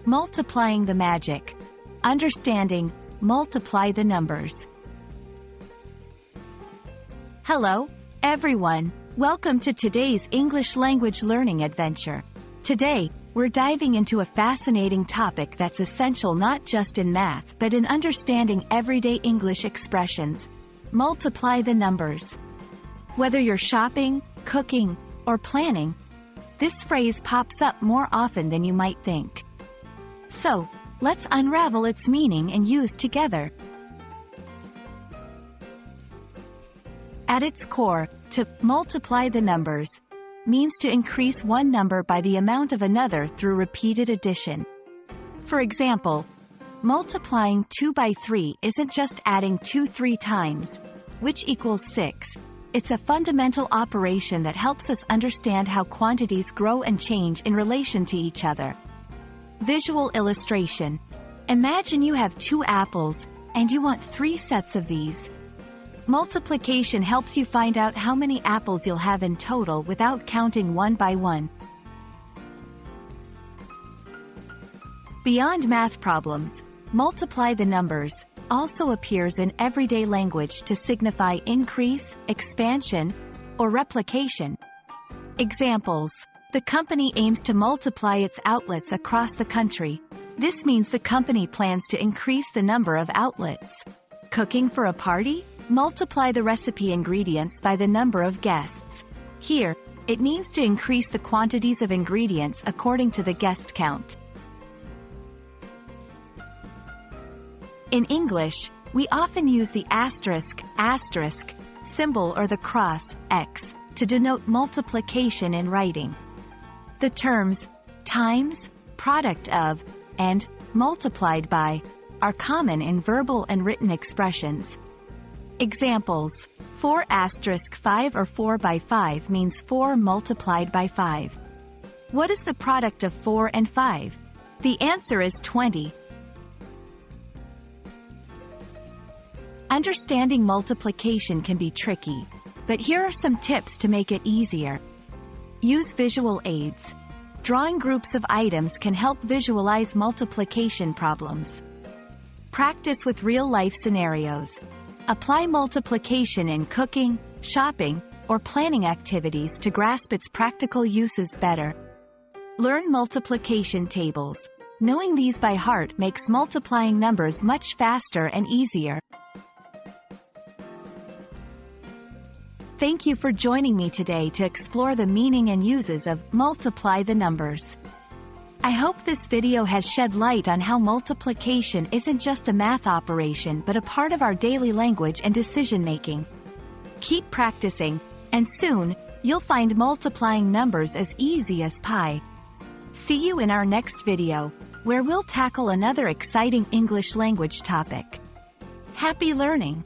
Multiplying the magic. Understanding, multiply the numbers. Hello, everyone. Welcome to today's English language learning adventure. Today, we're diving into a fascinating topic that's essential not just in math but in understanding everyday English expressions. Multiply the numbers. Whether you're shopping, cooking, or planning, this phrase pops up more often than you might think. So, let's unravel its meaning and use together. At its core, to multiply the numbers means to increase one number by the amount of another through repeated addition. For example, multiplying 2 by 3 isn't just adding 2 3 times, which equals 6. It's a fundamental operation that helps us understand how quantities grow and change in relation to each other. Visual illustration. Imagine you have 2 apples, and you want 3 sets of these. Multiplication helps you find out how many apples you'll have in total without counting one by one. Beyond math problems, multiply the numbers also appears in everyday language to signify increase, expansion, or replication. Examples. The company aims to multiply its outlets across the country. This means the company plans to increase the number of outlets. Cooking for a party? Multiply the recipe ingredients by the number of guests. Here, it means to increase the quantities of ingredients according to the guest count. In English, we often use the asterisk symbol or the cross, x, to denote multiplication in writing. The terms times, product of, and multiplied by are common in verbal and written expressions. Examples. 4*5 or 4 by 5 means 4 multiplied by 5. What is the product of 4 and 5? The answer is 20. Understanding multiplication can be tricky, but here are some tips to make it easier. Use visual aids. Drawing groups of items can help visualize multiplication problems. Practice with real-life scenarios. Apply multiplication in cooking, shopping, or planning activities to grasp its practical uses better. Learn multiplication tables. Knowing these by heart makes multiplying numbers much faster and easier. Thank you for joining me today to explore the meaning and uses of multiply the numbers. I hope this video has shed light on how multiplication isn't just a math operation but a part of our daily language and decision-making. Keep practicing, and soon, you'll find multiplying numbers as easy as pie. See you in our next video, where we'll tackle another exciting English language topic. Happy learning!